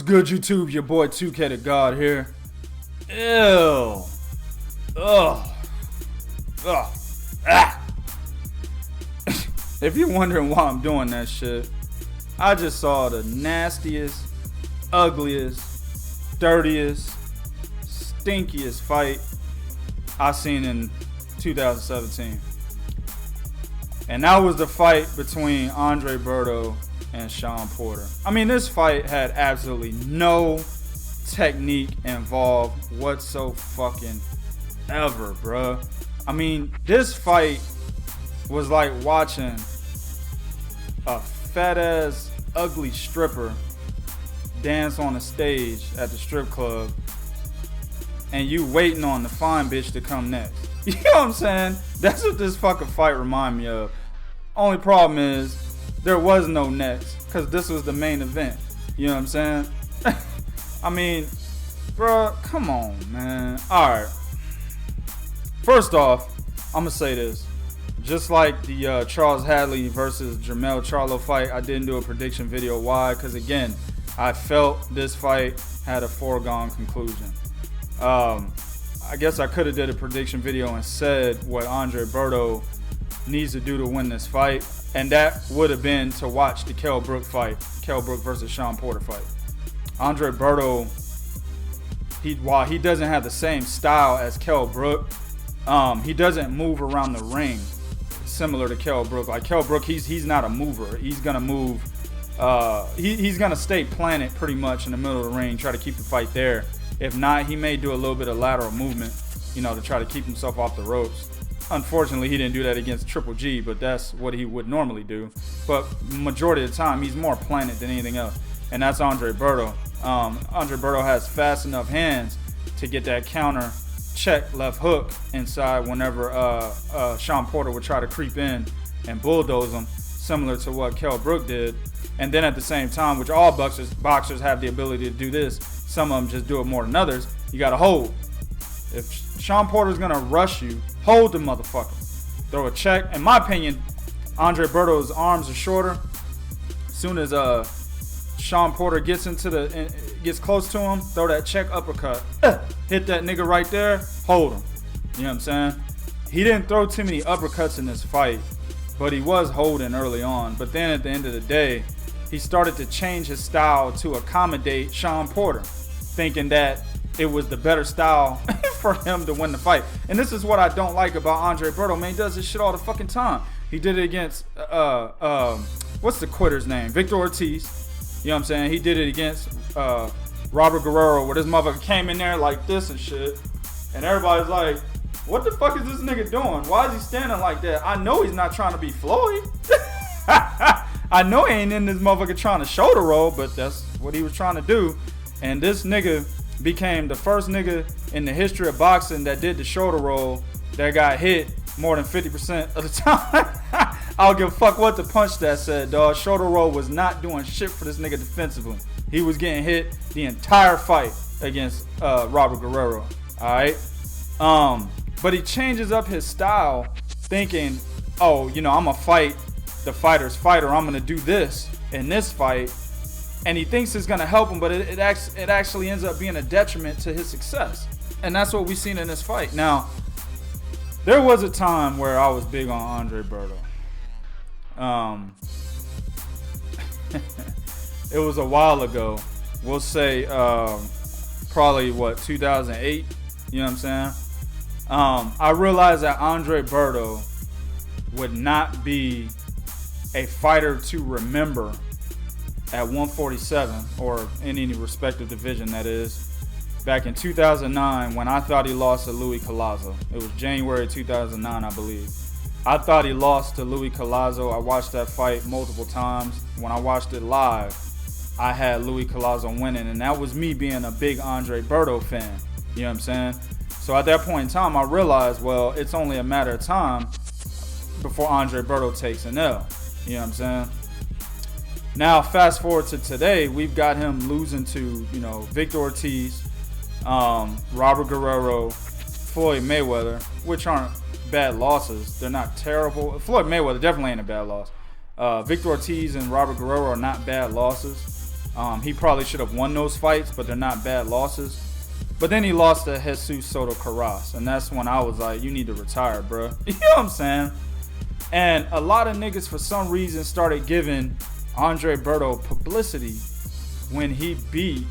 good, YouTube? Your boy 2K the God here. Ew. Ugh. Ugh. Ah. If you're wondering why I'm doing that shit, I just saw the nastiest, ugliest, dirtiest, stinkiest fight I seen in 2017. And that was the fight between Andre Berto and Shawn Porter. I mean, this fight had absolutely no technique involved whatsoever, bruh. I mean, this fight was like watching a fat-ass, ugly stripper dance on a stage at the strip club and you waiting on the fine bitch to come next. You know what I'm saying? That's what this fucking fight remind me of. Only problem is there was no next because this was the main event. You know what I'm saying? I mean, bro, come on, man. Alright. First off, I'm going to say this. Just like the Charles Hadley versus Jermell Charlo fight, I didn't do a prediction video. Why? Because, again, I felt this fight had a foregone conclusion. I guess I could have did a prediction video and said what Andre Berto needs to do to win this fight, and that would have been to watch the Kell Brook fight, Kell Brook versus Shawn Porter fight. Andre Berto, while he doesn't have the same style as Kell Brook, he doesn't move around the ring similar to Kell Brook. Like Kell Brook, he's not a mover. He's gonna move. He's gonna stay planted pretty much in the middle of the ring, try to keep the fight there. If not, he may do a little bit of lateral movement, to try to keep himself off the ropes. Unfortunately, he didn't do that against Triple G, but that's what he would normally do. But majority of the time, he's more planted than anything else, and that's Andre Berto. Andre Berto has fast enough hands to get that counter check left hook inside whenever Shawn Porter would try to creep in and bulldoze him, similar to what Kell Brook did. And then at the same time, which all boxers have the ability to do this, some of them just do it more than others, you gotta hold. If Shawn Porter's gonna rush you, hold the motherfucker. Throw a check. In my opinion, Andre Berto's arms are shorter. As soon as Shawn Porter gets close to him, throw that check uppercut. Hit that nigga right there, hold him. You know what I'm saying? He didn't throw too many uppercuts in this fight, but he was holding early on. But then at the end of the day, he started to change his style to accommodate Shawn Porter, thinking that it was the better style for him to win the fight. And this is what I don't like about Andre Berto, man. He does this shit all the fucking time. He did it against, what's the quitter's name? Victor Ortiz. You know what I'm saying? He did it against Robert Guerrero, where this motherfucker came in there like this and shit. And everybody's like, what the fuck is this nigga doing? Why is he standing like that? I know he's not trying to be Floyd. I know he ain't in this motherfucker trying to shoulder roll, but that's what he was trying to do. And this nigga became the first nigga in the history of boxing that did the shoulder roll that got hit more than 50% of the time. I don't give a fuck what the punch that said, dog. Shoulder roll was not doing shit for this nigga defensively. He was getting hit the entire fight against Robert Guerrero. Alright? But he changes up his style thinking, oh, I'm gonna fight the fighter's fighter. I'm gonna do this in this fight. And he thinks it's gonna help him, but it actually ends up being a detriment to his success. And that's what we've seen in this fight. Now, there was a time where I was big on Andre Berto. It was a while ago. We'll say probably 2008. You know what I'm saying? I realized that Andre Berto would not be a fighter to remember at 147, or in any respective division, that is, back in 2009 when I thought he lost to Louis Collazo. It was January 2009, I believe. I thought he lost to Louis Collazo. I watched that fight multiple times. When I watched it live, I had Louis Collazo winning, and that was me being a big Andre Berto fan. You know what I'm saying? So at that point in time, I realized, well, it's only a matter of time before Andre Berto takes an L. You know what I'm saying? Now, fast forward to today, we've got him losing to, Victor Ortiz, Robert Guerrero, Floyd Mayweather, which aren't bad losses. They're not terrible. Floyd Mayweather definitely ain't a bad loss. Victor Ortiz and Robert Guerrero are not bad losses. He probably should have won those fights, but they're not bad losses. But then he lost to Jesus Soto Carras, and that's when I was like, you need to retire, bro. You know what I'm saying? And a lot of niggas, for some reason, started giving Andre Berto publicity when he beat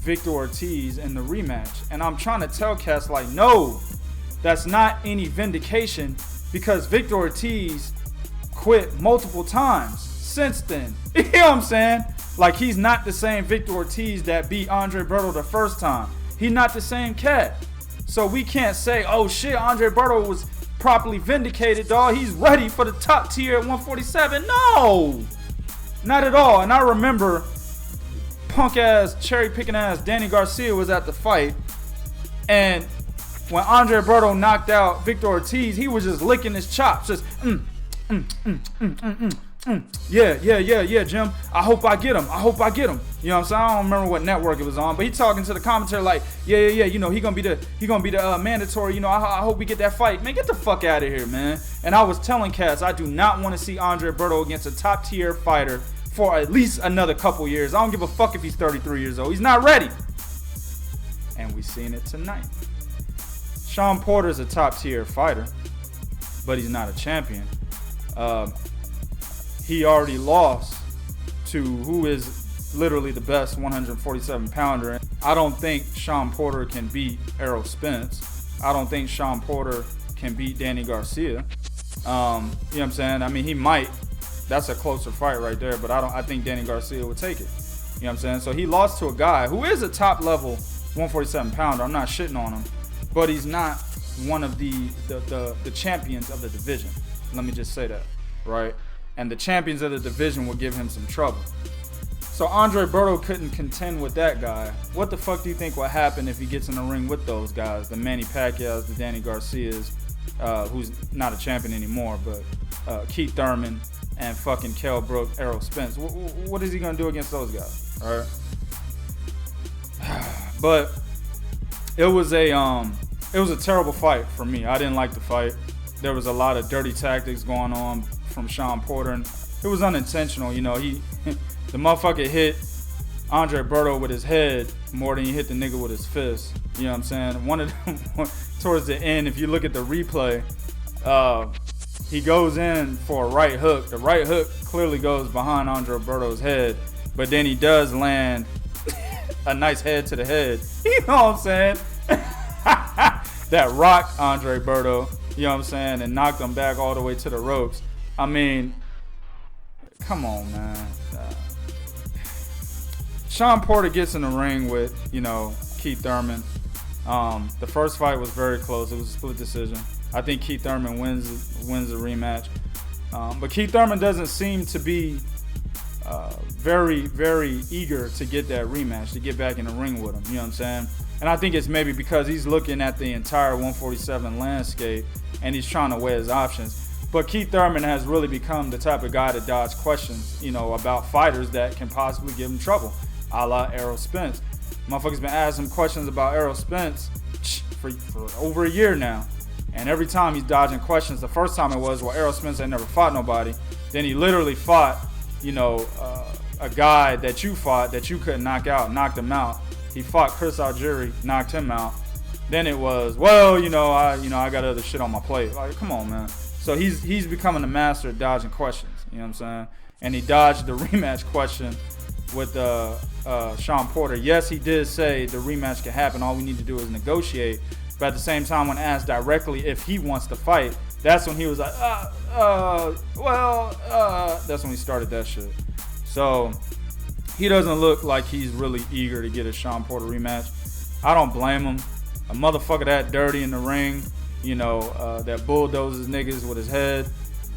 Victor Ortiz in the rematch. And I'm trying to tell cats, like, no, that's not any vindication, because Victor Ortiz quit multiple times since then. You know what I'm saying? Like, he's not the same Victor Ortiz that beat Andre Berto the first time. He's not the same cat. So we can't say, oh shit, Andre Berto was properly vindicated, dog. He's ready for the top tier at 147. No, not at all. And I remember punk ass, cherry picking ass Danny Garcia was at the fight. And when Andre Berto knocked out Victor Ortiz, he was just licking his chops. Just, Yeah, Jim. I hope I get him. You know what I'm saying? I don't remember what network it was on, but he talking to the commentary like, yeah. You know, he gonna be the mandatory. You know, I hope we get that fight. Man, get the fuck out of here, man. And I was telling cats, I do not want to see Andre Berto against a top tier fighter for at least another couple years. I don't give a fuck if he's 33 years old. He's not ready. And we seen it tonight. Shawn Porter's a top tier fighter, but he's not a champion. He already lost to who is literally the best 147 pounder. I don't think Shawn Porter can beat Errol Spence. I don't think Shawn Porter can beat Danny Garcia. You know what I'm saying? I mean, he might. That's a closer fight right there, but I think Danny Garcia would take it. You know what I'm saying? So he lost to a guy who is a top level 147 pounder. I'm not shitting on him, but he's not one of the champions of the division. Let me just say that, right? And the champions of the division will give him some trouble. So Andre Berto couldn't contend with that guy. What the fuck do you think will happen if he gets in the ring with those guys? The Manny Pacquiao's, the Danny Garcias, who's not a champion anymore, but Keith Thurman and fucking Kell Brook, Errol Spence. What is he gonna do against those guys? All right. But it was a terrible fight for me. I didn't like the fight. There was a lot of dirty tactics going on from Shawn Porter, and it was unintentional. You know, the motherfucker hit Andre Berto with his head more than he hit the nigga with his fist. You know what I'm saying? One of them, towards the end, if you look at the replay, he goes in for a right hook. The right hook clearly goes behind Andre Berto's head, but then he does land a nice head to the head. You know what I'm saying? That rocked Andre Berto, you know what I'm saying, and knocked him back all the way to the ropes. I mean, come on, man. Shawn Porter gets in the ring with, you know, Keith Thurman. The first fight was very close. It was a split decision. I think Keith Thurman wins the rematch. But Keith Thurman doesn't seem to be very, very eager to get that rematch, to get back in the ring with him. You know what I'm saying? And I think it's maybe because he's looking at the entire 147 landscape and he's trying to weigh his options. But Keith Thurman has really become the type of guy to dodge questions, you know, about fighters that can possibly give him trouble, a la Errol Spence. Motherfuckers been asking him questions about Errol Spence for over a year now. And every time he's dodging questions. The first time it was, well, Errol Spence ain't never fought nobody. Then he literally fought, you know, a guy that you fought that you couldn't knock out, knocked him out. He fought Chris Algieri, knocked him out. Then it was, well, you know, I got other shit on my plate. Like, come on, man. So he's becoming a master at dodging questions. You know what I'm saying? And he dodged the rematch question with Shawn Porter. Yes, he did say the rematch can happen. All we need to do is negotiate. But at the same time, when asked directly if he wants to fight, that's when he was like, that's when he started that shit. So he doesn't look like he's really eager to get a Shawn Porter rematch. I don't blame him. A motherfucker that dirty in the ring, you know, that bulldozes niggas with his head.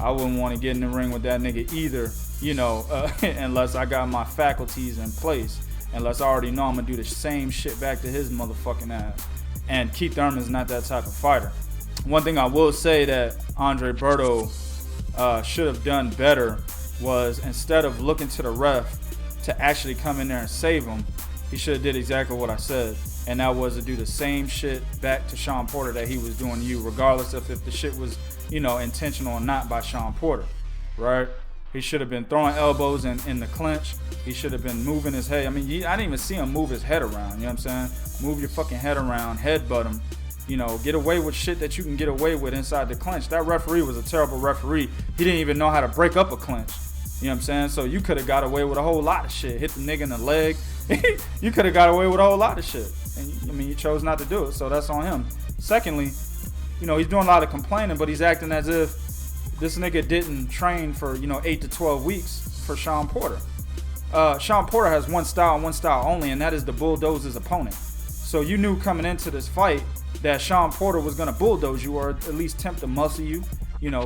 I wouldn't want to get in the ring with that nigga either, you know, unless I got my faculties in place. Unless I already know I'm going to do the same shit back to his motherfucking ass. And Keith Thurman's not that type of fighter. One thing I will say that Andre Berto should have done better was, instead of looking to the ref to actually come in there and save him, he should have did exactly what I said. And that was to do the same shit back to Shawn Porter that he was doing to you, regardless of if the shit was, you know, intentional or not by Shawn Porter, right? He should have been throwing elbows in the clinch. He should have been moving his head. I mean, I didn't even see him move his head around. You know what I'm saying? Move your fucking head around, headbutt him. You know, get away with shit that you can get away with inside the clinch. That referee was a terrible referee. He didn't even know how to break up a clinch. You know what I'm saying? So you could have got away with a whole lot of shit. Hit the nigga in the leg. You could have got away with a whole lot of shit. And I mean, you chose not to do it, so that's on him. Secondly, you know, he's doing a lot of complaining, but he's acting as if this nigga didn't train for, 8 to 12 weeks for Shawn Porter. Shawn Porter has one style and one style only, and that is to bulldoze his opponent. So you knew coming into this fight that Shawn Porter was going to bulldoze you, or at least attempt to muscle you,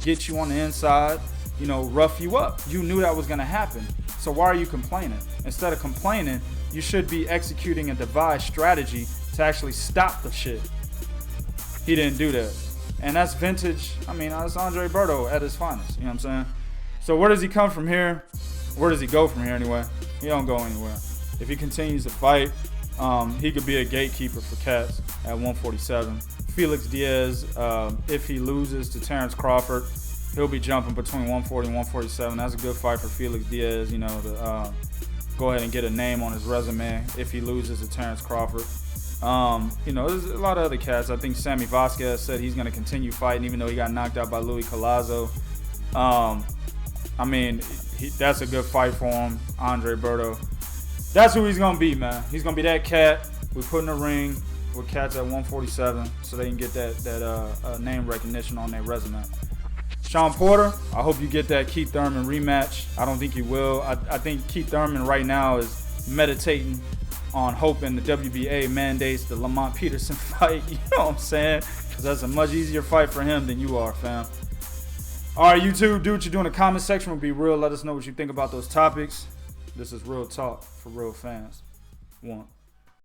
get you on the inside, rough you up. You knew that was going to happen. So why are you complaining? Instead of complaining, you should be executing a devised strategy to actually stop the shit. He didn't do that. And that's vintage. I mean, that's Andre Berto at his finest. You know what I'm saying? So where does he come from here? Where does he go from here anyway? He don't go anywhere. If he continues to fight, he could be a gatekeeper for cats at 147. Felix Diaz, if he loses to Terrence Crawford, he'll be jumping between 140 and 147. That's a good fight for Felix Diaz, to go ahead and get a name on his resume if he loses to Terrence Crawford. There's a lot of other cats. I think Sammy Vasquez said he's going to continue fighting even though he got knocked out by Louis Collazo. That's a good fight for him, Andre Berto. That's who he's going to be, man. He's going to be that cat we put in the ring with cats at 147 so they can get that name recognition on their resume. Shawn Porter, I hope you get that Keith Thurman rematch. I don't think you will. I think Keith Thurman right now is meditating on hoping the WBA mandates the Lamont Peterson fight. You know what I'm saying? Because that's a much easier fight for him than you are, fam. All right, YouTube, do what you do in the comment section. We'll be real. Let us know what you think about those topics. This is Real Talk for real fans. 1.